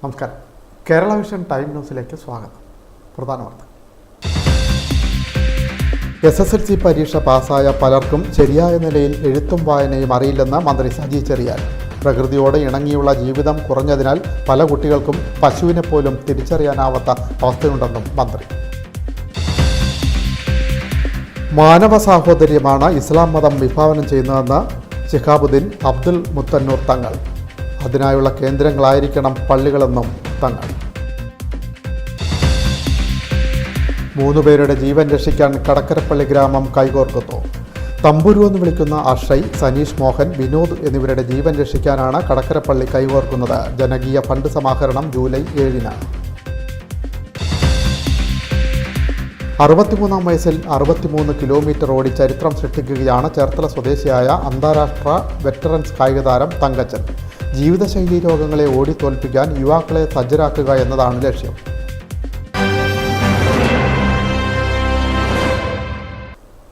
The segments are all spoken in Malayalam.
നമസ്കാരം. കേരള വിഷൻ ടൈം ന്യൂസിലേക്ക് സ്വാഗതം. പ്രധാന വാർത്ത. SSLC പരീക്ഷ പാസ്സായ പലർക്കും ശരിയായ നിലയിൽ എഴുത്തും വായനയും അറിയില്ലെന്ന് മന്ത്രി സജി ചെറിയാൻ. പ്രകൃതിയോട് ഇണങ്ങിയുള്ള ജീവിതം കുറഞ്ഞതിനാൽ പല കുട്ടികൾക്കും പശുവിനെ പോലും തിരിച്ചറിയാനാവാത്ത അവസ്ഥയുണ്ടെന്നും മന്ത്രി. മാനവ സാഹോദര്യമാണ് ഇസ്ലാം മതം വിഭാവനം ചെയ്യുന്നതെന്ന് ശിഹാബുദ്ദീൻ അബ്ദുൽ മുത്തന്നൂർ തങ്ങൾ. അതിനായുള്ള കേന്ദ്രങ്ങളായിരിക്കണം പള്ളികളെന്നും തങ്ങൾ. 3 പേരുടെ ജീവൻ രക്ഷിക്കാൻ കടക്കരപ്പള്ളി ഗ്രാമം കൈകോർക്കുന്നു. തമ്പുരു എന്ന് വിളിക്കുന്ന അക്ഷയ്, സനീഷ് മോഹൻ, വിനോദ് എന്നിവരുടെ ജീവൻ രക്ഷിക്കാനാണ് കടക്കരപ്പള്ളി കൈകോർക്കുന്നത്. ജനകീയ ഫണ്ട് സമാഹരണം ജൂലൈ 7-ന്. 63-ാം വയസ്സിൽ 63 കിലോമീറ്റർ ഓടി ചരിത്രം സൃഷ്ടിക്കുകയാണ് ചേർത്തല സ്വദേശിയായ അന്താരാഷ്ട്ര വെറ്ററൻസ് കായികതാരം തങ്കച്ചൻ. ജീവിതശൈലി രോഗങ്ങളെ ഓടിത്തോൽപ്പിക്കാൻ യുവാക്കളെ സജ്ജരാക്കുക എന്നതാണ് ലക്ഷ്യം.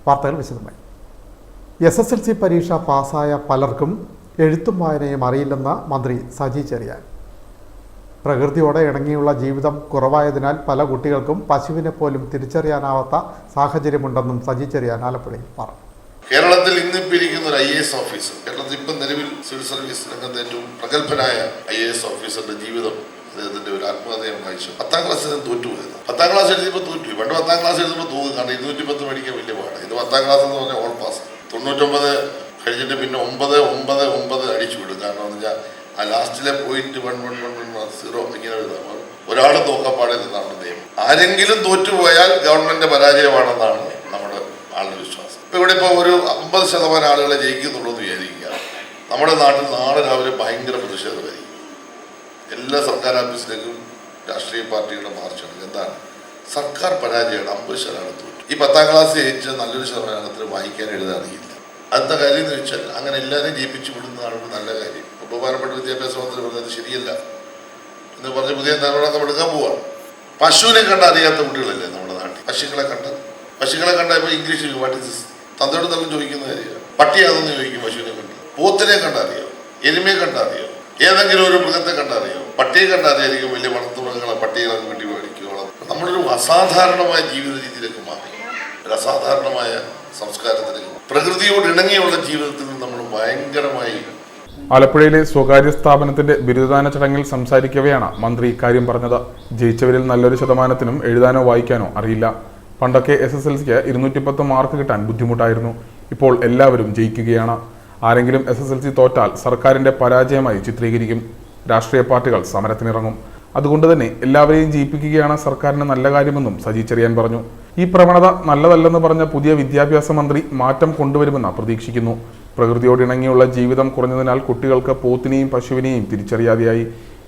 വാർത്തകൾ വിശദമായി. SSLC പരീക്ഷ പാസ്സായ പലർക്കും എഴുത്തും വായനയും അറിയില്ലെന്ന് മന്ത്രി സജി ചെറിയാൻ. പ്രകൃതിയോടെ ഇണങ്ങിയുള്ള ജീവിതം കുറവായതിനാൽ പല കുട്ടികൾക്കും പശുവിനെ പോലും തിരിച്ചറിയാനാവാത്ത സാഹചര്യമുണ്ടെന്നും സജി ചെറിയാൻ ആലപ്പുഴയിൽ പറഞ്ഞു. കേരളത്തിൽ ഇന്നിപ്പോൾ ഇരിക്കുന്ന ഒരു IAS ഓഫീസർ, കേരളത്തിൽ ഇപ്പം നിലവിൽ സിവിൽ സർവീസ് രംഗത്ത് ഏറ്റവും പ്രഗത്ഭനായ IAS ഓഫീസറുടെ ജീവിതം, അദ്ദേഹത്തിന്റെ ഒരു ആത്മകഥയും വായിച്ചു. 10ാം ക്ലാസ്സിൽ തോറ്റുപോയത്. 10ാം ക്ലാസ് എഴുതിയപ്പോൾ തോറ്റു. പണ്ട് 10ാം ക്ലാസ് എഴുതുമ്പോൾ തോന്നും, കാരണം 210 മേടിക്കാൻ വലിയ പാടാണ്. ഇത് 10ാം ക്ലാസ് എന്ന് പറഞ്ഞാൽ ഓൾ പാസ്. 99 കഴിഞ്ഞിട്ട് പിന്നെ 9 അടിച്ചു വിടും. കാരണം എന്ന് വെച്ചാൽ ആ ലാസ്റ്റിലെ പോയിന്റ് 1 ഇങ്ങനെ എഴുതാം. ഒരാൾ തോക്കാൻ പാടില്ലെന്നാണ് നിയമം. ആരെങ്കിലും തോറ്റുപോയാൽ ഗവൺമെന്റ് പരാജയമാണെന്നാണ് നമ്മുടെ ആളുടെ വിശ്വാസം. ഇപ്പം ഇവിടെ ഇപ്പോൾ ഒരു 50% ആളുകളെ ജയിക്കുന്നുള്ളൂ എന്ന് വിചാരിക്കുക. നമ്മുടെ നാട്ടിൽ നാളെ രാവിലെ ഭയങ്കര പ്രതിഷേധമായിരിക്കും. എല്ലാ സർക്കാർ ഓഫീസിലേക്കും രാഷ്ട്രീയ പാർട്ടികളുടെ മാർച്ചാണ്. എന്താണ്? സർക്കാർ പരാജയമാണ്. 50% തോറ്റു. ഈ 10ാം ക്ലാസ് ജയിച്ച നല്ലൊരു ശതമാനത്തിന് വായിക്കാൻ എഴുതാൻ അറിയില്ല. അടുത്ത കാര്യം എന്ന് വെച്ചാൽ അങ്ങനെ എല്ലാവരെയും ജയിപ്പിച്ചു വിടുന്നതാണ് ഒരു നല്ല കാര്യം. ബഹുമാനപ്പെട്ട വിദ്യാഭ്യാസ മന്ത്രി പറഞ്ഞത് ശരിയല്ല എന്ന് പറഞ്ഞ് പുതിയ തലമുറ നമ്മൾ എടുക്കാൻ പോവാണ്. പശുവിനെ കണ്ട അറിയാത്ത കുട്ടികളല്ലേ നമ്മുടെ നാട്ടിൽ. പശുക്കളെ കണ്ട ഇപ്പോൾ ഇംഗ്ലീഷിൽ വാട്ട് ഇസ് ദിസ് തന്തോട് തള്ളും ചോദിക്കുന്ന കാര്യമാണ്. പട്ടിയാണെന്ന് ചോദിക്കും. പശുവിനെ കണ്ട്. പോത്തിനെ കണ്ടറിയോ? എരുമയെ കണ്ടറിയോ? ഏതെങ്കിലും ഒരു മൃഗത്തെ കണ്ടറിയോ? പട്ടിയെ കണ്ടറിയായിരിക്കും. വലിയ വളർത്തു മൃഗങ്ങളെ പട്ടികളെ വേണ്ടി മേടിക്കുകയോളം നമ്മളൊരു അസാധാരണമായ ജീവിത രീതിയിലേക്ക് മാറി. ഒരു അസാധാരണമായ സംസ്കാരത്തിലേക്ക്, പ്രകൃതിയോട് ഇണങ്ങിയുള്ള ജീവിതത്തിൽ നമ്മൾ ഭയങ്കരമായി. ആലപ്പുഴയിലെ സ്വകാര്യ സ്ഥാപനത്തിന്റെ ബിരുദദാന ചടങ്ങിൽ സംസാരിക്കവെയാണ് മന്ത്രി ഇക്കാര്യം പറഞ്ഞത്. ജയിച്ചവരിൽ നല്ലൊരു ശതമാനത്തിനും എഴുതാനോ വായിക്കാനോ അറിയില്ല. പണ്ടൊക്കെ SSLCക്ക് 210 മാർക്ക് കിട്ടാൻ ബുദ്ധിമുട്ടായിരുന്നു. ഇപ്പോൾ എല്ലാവരും ജയിക്കുകയാണ്. ആരെങ്കിലും SSLC തോറ്റാൽ സർക്കാരിന്റെ പരാജയമായി ചിത്രീകരിക്കും. രാഷ്ട്രീയ പാർട്ടികൾ സമരത്തിനിറങ്ങും. അതുകൊണ്ട് തന്നെ എല്ലാവരെയും ജയിപ്പിക്കുകയാണ് സർക്കാരിന് നല്ല കാര്യമെന്നും സജി ചെറിയാൻ പറഞ്ഞു. ഈ പ്രവണത നല്ലതല്ലെന്ന് പറഞ്ഞ പുതിയ വിദ്യാഭ്യാസ മന്ത്രി മാറ്റം കൊണ്ടുവരുമെന്ന് പ്രതീക്ഷിക്കുന്നു. പ്രകൃതിയോട് ഇണങ്ങിയുള്ള ജീവിതം കുറഞ്ഞതിനാൽ കുട്ടികൾക്ക് പോത്തിനെയും പശുവിനെയും തിരിച്ചറിയാതെയായി.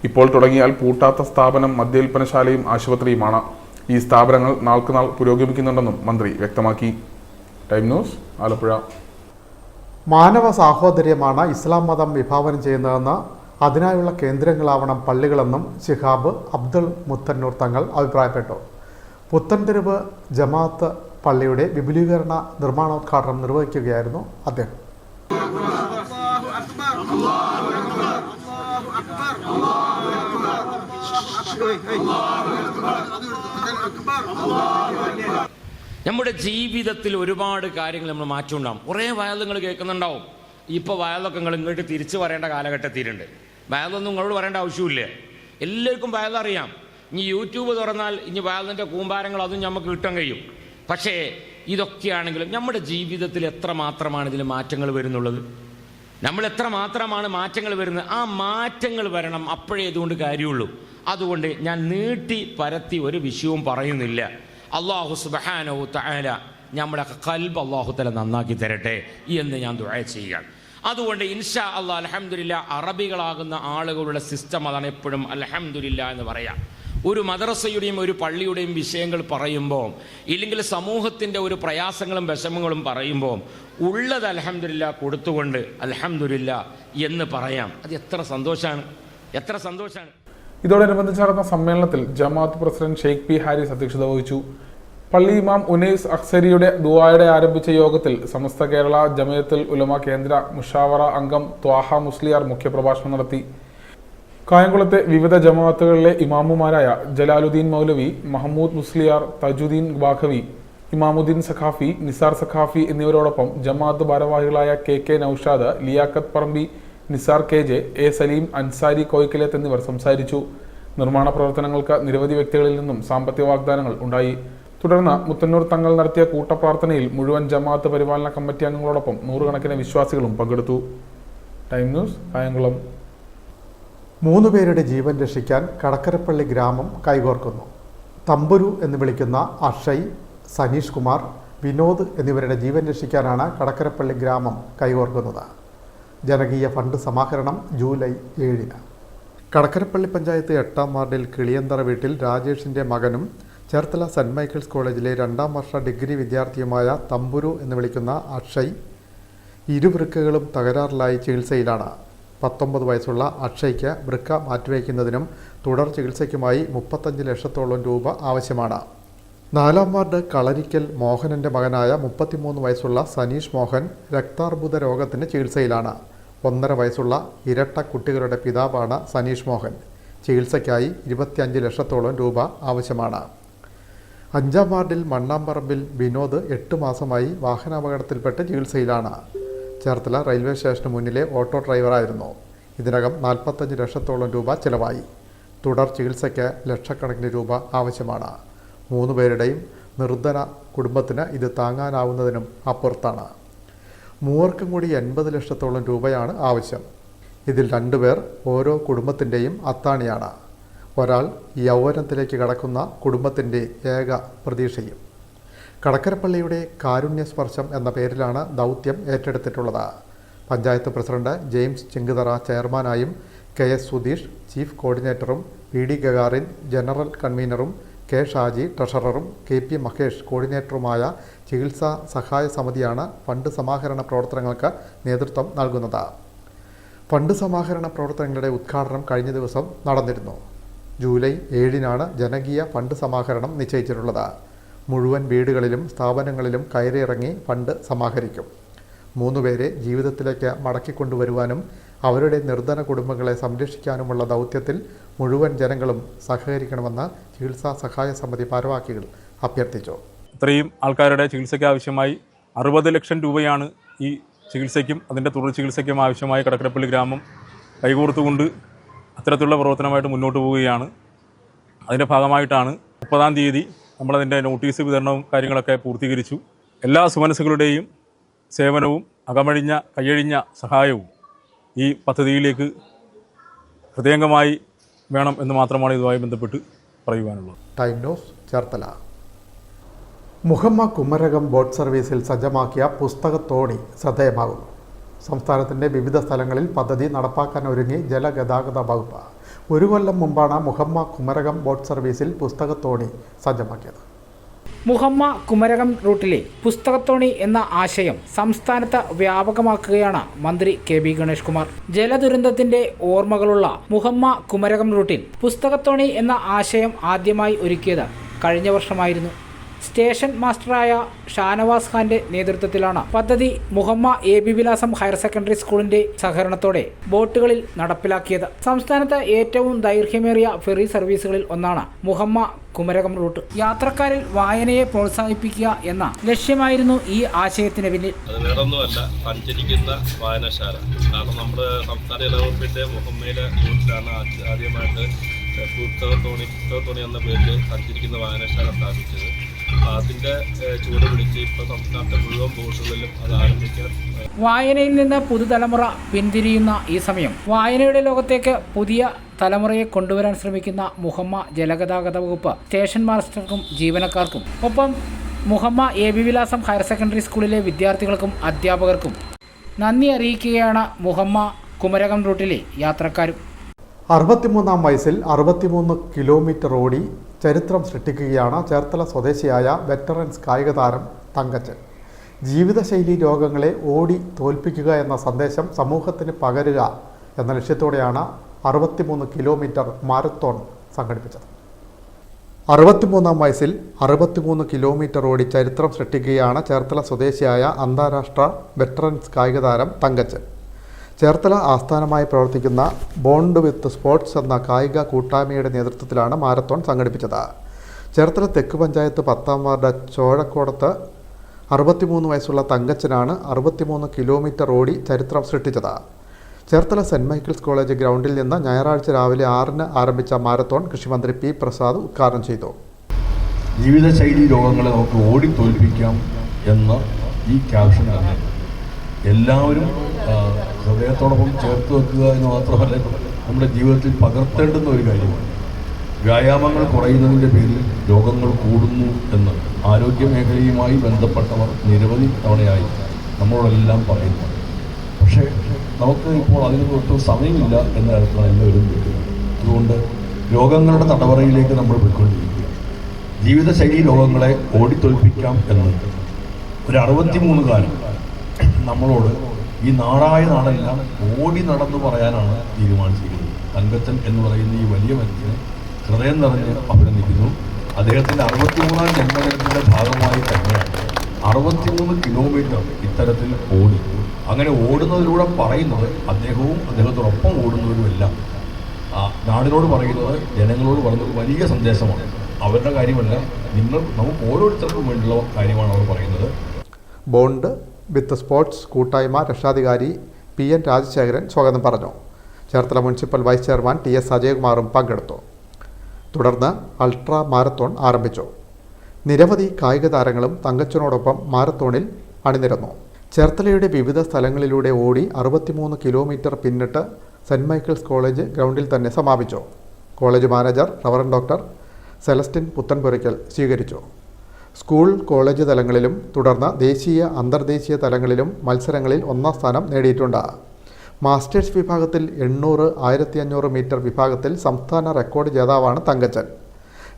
ഇപ്പോൾ തുടങ്ങിയാൽ പൂട്ടാത്ത സ്ഥാപനം മദ്യവിൽപ്പനശാലയും ആശുപത്രിയുമാണ്. ഈ സ്ഥാപനങ്ങൾ നാൾക്കുനാൾ പുരോഗമിക്കുന്നുണ്ടെന്നും മന്ത്രി വ്യക്തമാക്കി. Time news, Alappuzha. മാനവ സാഹോദര്യമാണ് ഇസ്ലാം മതം വിഭാവനം ചെയ്യുന്നതെന്ന് അതിനായുള്ള കേന്ദ്രങ്ങളാവണം പള്ളികളെന്നും ശിഹാബ് അബ്ദുൽ മുത്തന്നൂർ തങ്ങൾ അഭിപ്രായപ്പെട്ടു. പുത്തൻതെരുവ് ജമാഅത്ത് പള്ളിയുടെ വിപുലീകരണ നിർമ്മാണോദ്ഘാടനം നിർവഹിക്കുകയായിരുന്നു അദ്ദേഹം. നമ്മുടെ ജീവിതത്തിൽ ഒരുപാട് കാര്യങ്ങൾ നമ്മൾ മാറ്റമുണ്ടാവും. കുറേ വയലുകൾ കേൾക്കുന്നുണ്ടാവും. ഇപ്പോൾ വയലൊക്കെ നിങ്ങൾ ഇങ്ങോട്ട് തിരിച്ചു പറയേണ്ട കാലഘട്ടത്തിലുണ്ട്. വയലൊന്നും നിങ്ങളോട് പറയേണ്ട ആവശ്യമില്ല. എല്ലാവർക്കും വയലറിയാം. ഇനി യൂട്യൂബ് തുറന്നാൽ ഇനി വയലിൻ്റെ കൂമ്പാരങ്ങൾ അതും നമുക്ക് കിട്ടാൻ കഴിയും. പക്ഷേ ഇതൊക്കെയാണെങ്കിലും നമ്മുടെ ജീവിതത്തിൽ എത്ര മാത്രമാണ് ഇതിൽ മാറ്റങ്ങൾ വരുന്നുള്ളത്? നമ്മൾ എത്ര മാത്രമാണ് മാറ്റങ്ങൾ വരുന്നത്? ആ മാറ്റങ്ങൾ വരണം. അപ്പോഴേ ഇതുകൊണ്ട് കാര്യമുള്ളൂ. അതുകൊണ്ട് ഞാൻ നീട്ടി പരത്തി ഒരു വിഷയവും പറയുന്നില്ല. അല്ലാഹു സുബ്ഹാനഹു തആല നമ്മുടെ ഖൽബ് അല്ലാഹു തആല നന്നാക്കി തരട്ടെ എന്ന് ഞാൻ ദുആ ചെയ്യുകയാണ്. അതുകൊണ്ട് ഇൻഷാ അല്ലാഹ് അൽഹംദുലില്ലാഹ് അറബികളാകുന്ന ആളുകളുടെ സിസ്റ്റം അതാണ് എപ്പോഴും അൽഹംദുലില്ലാഹ് എന്ന് പറയാം. ഒരു മദ്രസയുടെയും ഒരു പള്ളിയുടെയും വിഷയങ്ങൾ പറയുമ്പോൾ, ഇല്ലെങ്കിൽ സമൂഹത്തിൻ്റെ ഒരു പ്രയാസങ്ങളും വിഷമങ്ങളും പറയുമ്പോൾ ഉള്ളത് അൽഹംദുലില്ലാഹ് കൊടുത്തുകൊണ്ട് അൽഹംദുലില്ലാഹ് എന്ന് പറയാം. അത് എത്ര സന്തോഷമാണ്. ഇതോടനുബന്ധിച്ച് നടന്ന സമ്മേളനത്തിൽ ജമാഅത്ത് പ്രസിഡന്റ് ഷെയ്ഖ് പി ഹാരിസ് അധ്യക്ഷത വഹിച്ചു. പള്ളി ഇമാം ഉനൈസ് അക്സരിയുടെ ദുആയുടെ ആരംഭിച്ച യോഗത്തിൽ സമസ്ത കേരള ജമയത്തുൽ ഉലമ കേന്ദ്ര മുഷാവറ അംഗം ത്വാഹ മുസ്ലിയാർ മുഖ്യപ്രഭാഷണം നടത്തി. കായംകുളത്തെ വിവിധ ജമാഅത്തുകളിലെ ഇമാമുമാരായ ജലാലുദ്ദീൻ മൗലവി, മഹമ്മൂദ് മുസ്ലിയാർ, തജുദ്ദീൻ ബാഖവി, ഇമാമുദ്ദീൻ സഖാഫി, നിസാർ സഖാഫി എന്നിവരോടൊപ്പം ജമാഅത്ത് ഭാരവാഹികളായ K Naushad, Liyaqat Parambi, Nisar KJ, A Saleem, Ansari Koyikkaleth എന്നിവർ സംസാരിച്ചു. നിർമ്മാണ പ്രവർത്തനങ്ങൾക്ക് നിരവധി വ്യക്തികളിൽ നിന്നും സാമ്പത്തിക വാഗ്ദാനങ്ങൾ ഉണ്ടായി. തുടർന്ന് മുത്തന്നൂർ തങ്ങൾ നടത്തിയ കൂട്ടപ്രാർത്ഥനയിൽ മുഴുവൻ ജമാഅത്ത് പരിപാലന കമ്മിറ്റി അംഗങ്ങളോടൊപ്പം നൂറുകണക്കിന് വിശ്വാസികളും പങ്കെടുത്തു. Time news, Kayamkulam. 3 പേരുടെ ജീവൻ രക്ഷിക്കാൻ കടക്കരപ്പള്ളി ഗ്രാമം കൈകോർക്കുന്നു. തമ്പുരു എന്ന് വിളിക്കുന്ന അക്ഷയ്, സനീഷ് കുമാർ, വിനോദ് എന്നിവരുടെ ജീവൻ രക്ഷിക്കാനാണ് കടക്കരപ്പള്ളി ഗ്രാമം കൈകോർക്കുന്നത്. ജനകീയ ഫണ്ട് സമാഹരണം ജൂലൈ 7-ന്. കടക്കരപ്പള്ളി പഞ്ചായത്ത് 8-ാം വാർഡിൽ കിളിയന്തറ വീട്ടിൽ രാജേഷിൻ്റെ മകനും ചേർത്തല സെൻറ് മൈക്കിൾസ് കോളേജിലെ 2ാം വർഷ ഡിഗ്രി വിദ്യാർത്ഥിയുമായ തമ്പുരു എന്ന് വിളിക്കുന്ന അക്ഷയ് ഇരുവൃക്കകളും തകരാറിലായി ചികിത്സയിലാണ്. 19 വയസ്സുള്ള അക്ഷയ്ക്ക് വൃക്ക മാറ്റിവയ്ക്കുന്നതിനും തുടർ ചികിത്സയ്ക്കുമായി 35 ലക്ഷത്തോളം രൂപ ആവശ്യമാണ്. 4-ാം വാർഡ് കളരിക്കൽ മോഹനൻ്റെ മകനായ 33 വയസ്സുള്ള സനീഷ് മോഹൻ രക്താർബുദ രോഗത്തിന് ചികിത്സയിലാണ്. 1.5 വയസ്സുള്ള ഇരട്ട കുട്ടികളുടെ പിതാവാണ് സനീഷ് മോഹൻ. ചികിത്സയ്ക്കായി 25 ലക്ഷത്തോളം രൂപ ആവശ്യമാണ്. 5-ാം വാർഡിൽ മണ്ണാമ്പറമ്പിൽ വിനോദ് 8 മാസമായി വാഹനാപകടത്തിൽപ്പെട്ട് ചികിത്സയിലാണ്. ചേർത്തല റെയിൽവേ സ്റ്റേഷന് മുന്നിലെ ഓട്ടോ ഡ്രൈവറായിരുന്നു. ഇതിനകം 45 ലക്ഷത്തോളം രൂപ ചിലവായി. തുടർ ചികിത്സയ്ക്ക് ലക്ഷക്കണക്കിന് രൂപ ആവശ്യമാണ്. 3 പേരുടെയും നിർധന കുടുംബത്തിന് ഇത് താങ്ങാനാവുന്നതിനും അപ്പുറത്താണ്. 3 കൂടി 80 ലക്ഷത്തോളം രൂപയാണ് ആവശ്യം. ഇതിൽ 2 പേർ ഓരോ കുടുംബത്തിൻ്റെയും അത്താണിയാണ്. ഒരാൾ യൗവനത്തിലേക്ക് കടക്കുന്ന കുടുംബത്തിൻ്റെ ഏക പ്രതീക്ഷയും. കടക്കരപ്പള്ളിയുടെ കാരുണ്യസ്പർശം എന്ന പേരിലാണ് ദൗത്യം ഏറ്റെടുത്തിട്ടുള്ളത്. പഞ്ചായത്ത് പ്രസിഡന്റ് ജെയിംസ് ചെങ്കുതറ ചെയർമാനായും KS സുധീഷ് ചീഫ് കോർഡിനേറ്ററും PD ഗഗാറിൻ ജനറൽ കൺവീനറും K ഷാജി ട്രഷററും KP മഹേഷ് കോർഡിനേറ്ററുമായ ചികിത്സാ സഹായ സമിതിയാണ് ഫണ്ട് സമാഹരണ പ്രവർത്തനങ്ങൾക്ക് നേതൃത്വം നൽകുന്നത്. ഫണ്ട് സമാഹരണ പ്രവർത്തനങ്ങളുടെ ഉദ്ഘാടനം കഴിഞ്ഞ ദിവസം നടന്നിരുന്നു. ജൂലൈ 7-നാണ് ജനകീയ ഫണ്ട് സമാഹരണം നിശ്ചയിച്ചിട്ടുള്ളത്. മുഴുവൻ വീടുകളിലും സ്ഥാപനങ്ങളിലും കയറിയിറങ്ങി ഫണ്ട് സമാഹരിക്കും. 3 പേരെ ജീവിതത്തിലേക്ക് മടക്കിക്കൊണ്ടുവരുവാനും അവരുടെ നിർധന കുടുംബങ്ങളെ സംരക്ഷിക്കാനുമുള്ള ദൗത്യത്തിൽ മുഴുവൻ ജനങ്ങളും സഹകരിക്കണമെന്ന് ചികിത്സാ സഹായ സമിതി ഭാരവാഹികൾ അഭ്യർത്ഥിച്ചു. ഇത്രയും ആൾക്കാരുടെ ചികിത്സയ്ക്ക് ആവശ്യമായി 60 ലക്ഷം രൂപയാണ് ഈ ചികിത്സയ്ക്കും അതിൻ്റെ തുടർ ചികിത്സയ്ക്കും ആവശ്യമായി കടക്കരപ്പള്ളി ഗ്രാമം കൈകോർത്തുകൊണ്ട് അത്തരത്തിലുള്ള പ്രവർത്തനമായിട്ട് മുന്നോട്ട് പോവുകയാണ്. അതിൻ്റെ ഭാഗമായിട്ടാണ് 30-ാം തീയതി നമ്മളതിൻ്റെ നോട്ടീസ് വിതരണവും കാര്യങ്ങളൊക്കെ പൂർത്തീകരിച്ചു. എല്ലാ സുമനസ്സുകളുടെയും സേവനവും കയ്യഴിഞ്ഞ സഹായവും ഈ പദ്ധതിയിലേക്ക് ഹൃദയംഗമായി വേണം എന്ന് മാത്രമാണ് ഇതുമായി ബന്ധപ്പെട്ട് പറയുവാനുള്ളത്. Time news, Cherthala. Muhamma Kumarakom boat സർവീസിൽ സജ്ജമാക്കിയ പുസ്തകത്തോണി ശ്രദ്ധേയമാകുന്നു. സംസ്ഥാനത്തിൻ്റെ വിവിധ സ്ഥലങ്ങളിൽ പദ്ധതി നടപ്പാക്കാൻ ഒരുങ്ങി ജലഗതാഗത വകുപ്പ്. 1 കൊല്ലം മുമ്പാണ് മുഹമ്മ കുമരകം ബോട്ട് സർവീസിൽ പുസ്തകത്തോണി സജ്ജമാക്കിയത്. മുഹമ്മ കുമരകം റൂട്ടിലെ പുസ്തകത്തോണി എന്ന ആശയം സംസ്ഥാനത്ത് വ്യാപകമാക്കുകയാണ് മന്ത്രി KB ഗണേഷ് കുമാർ. ജലദുരന്തത്തിന്റെ ഓർമ്മകളുള്ള മുഹമ്മ കുമരകം റൂട്ടിൽ പുസ്തകത്തോണി എന്ന ആശയം ആദ്യമായി ഒരുക്കിയത് കഴിഞ്ഞ വർഷമായിരുന്നു. സ്റ്റേഷൻ മാസ്റ്ററായ ഷാനവാസ് ഖാന്റെ നേതൃത്വത്തിലാണ് പദ്ധതി മുഹമ്മ AB വിലാസം ഹയർ സെക്കൻഡറി സ്കൂളിന്റെ സഹകരണത്തോടെ ബോട്ടുകളിൽ നടപ്പിലാക്കിയത്. സംസ്ഥാനത്ത് ഏറ്റവും ദൈർഘ്യമേറിയ ഫെറി സർവീസുകളിൽ ഒന്നാണ് മുഹമ്മ കുമരകം റൂട്ട്. യാത്രക്കാരിൽ വായനയെ പ്രോത്സാഹിപ്പിക്കുക എന്ന ലക്ഷ്യമായിരുന്നു ഈ ആശയത്തിന് പിന്നിൽ. അത് വേറൊന്നുമല്ല, സഞ്ചരിക്കുന്ന വായനശാല. കാരണം നമ്മുടെ സംസ്ഥാന ജലവകുപ്പിന്റെ മുഹമ്മയിലെ റൂട്ടിലാണ് ആദ്യമായിട്ട് പുസ്തകത്തോണി എന്ന പേരിൽ സഞ്ചരിക്കുന്ന വായനശാല സ്ഥാപിച്ചത്. അതിന്റെ ചുവട് പിടിച്ച് ഇപ്പോൾ സംസ്ഥാനത്തെ മുഴുവൻ ബോട്ടുകളിലും അത് ആരംഭിക്കാൻ. വായനയിൽ നിന്ന് പുതുതലമുറ പിന്തിരിയുന്ന ഈ സമയം വായനയുടെ ലോകത്തേക്ക് പുതിയ തലമുറയെ കൊണ്ടുവരാൻ ശ്രമിക്കുന്ന മുഹമ്മ ജലഗതാഗത വകുപ്പ് സ്റ്റേഷൻ മാസ്റ്റർക്കും ജീവനക്കാർക്കും ഒപ്പം മുഹമ്മ AB വിലാസം ഹയർ സെക്കൻഡറി സ്കൂളിലെ വിദ്യാർത്ഥികൾക്കും അധ്യാപകർക്കും നന്ദി അറിയിക്കുകയാണ് മുഹമ്മ കുമരകം റൂട്ടിലെ യാത്രക്കാരും. 63-ാം വയസ്സിൽ 63 കിലോമീറ്റർ ഓടി ചരിത്രം സൃഷ്ടിക്കുകയാണ് ചേർത്തല സ്വദേശിയായ വെറ്ററൻസ് കായിക താരം തങ്കച്ചൻ. ജീവിതശൈലി രോഗങ്ങളെ ഓടി തോൽപ്പിക്കുക എന്ന സന്ദേശം സമൂഹത്തിന് പകരുക എന്ന ലക്ഷ്യത്തോടെയാണ് 63 കിലോമീറ്റർ മാരത്തോൺ സംഘടിപ്പിച്ചത്. 63-ാം വയസ്സിൽ 63 കിലോമീറ്റർ ഓടി ചരിത്രം സൃഷ്ടിക്കുകയാണ് ചേർത്തല സ്വദേശിയായ അന്താരാഷ്ട്ര വെറ്ററൻസ് കായിക താരം തങ്കച്ചൻ. ചേർത്തല ആസ്ഥാനമായി പ്രവർത്തിക്കുന്ന ബോണ്ട് വിത്ത് സ്പോർട്സ് എന്ന കായിക കൂട്ടായ്മയുടെ നേതൃത്വത്തിലാണ് മാരത്തോൺ സംഘടിപ്പിച്ചത്. ചേർത്തല തെക്ക് പഞ്ചായത്ത് 10-ാം വാർഡ് ചോഴക്കോടത്ത് 63 വയസ്സുള്ള തങ്കച്ചനാണ് 63 കിലോമീറ്റർ ഓടി ചരിത്രം സൃഷ്ടിച്ചത്. ചേർത്തല സെൻറ് മൈക്കിൾസ് കോളേജ് ഗ്രൗണ്ടിൽ നിന്ന് ഞായറാഴ്ച രാവിലെ 6-ന് ആരംഭിച്ച മാരത്തോൺ കൃഷിമന്ത്രി പി പ്രസാദ് ഉദ്ഘാടനം ചെയ്തു. ജീവിതശൈലി രോഗങ്ങളെ നമുക്ക് ഓടിത്തോൽപ്പിക്കാം എന്ന ഈ ക്യാപ്ഷൻ തന്നെ എല്ലാവരും ഹൃദയത്തോടൊപ്പം ചേർത്ത് വെക്കുക എന്ന് മാത്രമല്ല നമ്മുടെ ജീവിതത്തിൽ പകർത്തേണ്ടുന്ന ഒരു കാര്യമാണ്. വ്യായാമങ്ങൾ കുറയുന്നതിൻ്റെ പേരിൽ രോഗങ്ങൾ കൂടുന്നു എന്ന് ആരോഗ്യ മേഖലയുമായി ബന്ധപ്പെട്ടവർ നിരവധി തവണയായി നമ്മളോടെല്ലാം പറയുന്നു. പക്ഷേ നമുക്ക് ഇപ്പോൾ അതിനൊന്നും ഒട്ടും സമയമില്ല എന്ന തരത്തിലാണ് എല്ലാവരും കേൾക്കുന്നത്. അതുകൊണ്ട് രോഗങ്ങളുടെ തടവറയിലേക്ക് നമ്മൾ പോയിക്കൊണ്ടിരിക്കുക. ജീവിതശൈലി രോഗങ്ങളെ ഓടിത്തോൽപ്പിക്കാം എന്ന് ഒരു 63 നമ്മളോട് ഈ നാടായ നാടെല്ലാം ഓടി നടന്നു പറയാനാണ് തീരുമാനിച്ചിരിക്കുന്നത്. തങ്കച്ചൻ എന്ന് പറയുന്ന ഈ വലിയ മനുഷ്യനെ ഹൃദയം നിറഞ്ഞ് അഭിനന്ദിക്കുന്നു. അദ്ദേഹത്തിൻ്റെ 63-ാം ജന്മദിനത്തിൻ്റെ ഭാഗമായി തന്നെയാണ് 63 കിലോമീറ്റർ ഇത്തരത്തിൽ ഓടി. അങ്ങനെ ഓടുന്നതിലൂടെ പറയുന്നത് അദ്ദേഹവും അദ്ദേഹത്തോടൊപ്പം ഓടുന്നവരുമെല്ലാം നാടിനോട് പറയുന്നത്, ജനങ്ങളോട് പറയുന്നത് വലിയ സന്ദേശമാണ്. അവരുടെ കാര്യമല്ല, നമുക്ക് ഓരോരുത്തർക്കും വേണ്ടിയുള്ള കാര്യമാണ് അവർ പറയുന്നത്. ബോണ്ട് വിത്ത് സ്പോർട്സ് കൂട്ടായ്മ രക്ഷാധികാരി PN രാജശേഖരൻ സ്വാഗതം പറഞ്ഞു. Cherthala municipal vice chairman TS അജയകുമാറും പങ്കെടുത്തു. തുടർന്ന് അൾട്രാ മാരത്തോൺ ആരംഭിച്ചു. നിരവധി കായിക താരങ്ങളും തങ്കച്ചനോടൊപ്പം മാരത്തോണിൽ അണിനിരന്നു. ചേർത്തലയുടെ വിവിധ സ്ഥലങ്ങളിലൂടെ ഓടി 63 കിലോമീറ്റർ പിന്നിട്ട് സെൻറ് മൈക്കിൾസ് കോളേജ് ഗ്രൗണ്ടിൽ തന്നെ സമാപിച്ചു. College manager reverend doctor Celestine Puthenpurackal സ്വീകരിച്ചു. സ്കൂൾ കോളേജ് തലങ്ങളിലും തുടർന്ന് ദേശീയ അന്തർദേശീയ തലങ്ങളിലും മത്സരങ്ങളിൽ 1-ാം സ്ഥാനം നേടിയിട്ടുണ്ട്. മാസ്റ്റേഴ്സ് വിഭാഗത്തിൽ 800, 1500 മീറ്റർ വിഭാഗത്തിൽ സംസ്ഥാന റെക്കോർഡ് ജേതാവാണ് തങ്കച്ചൻ.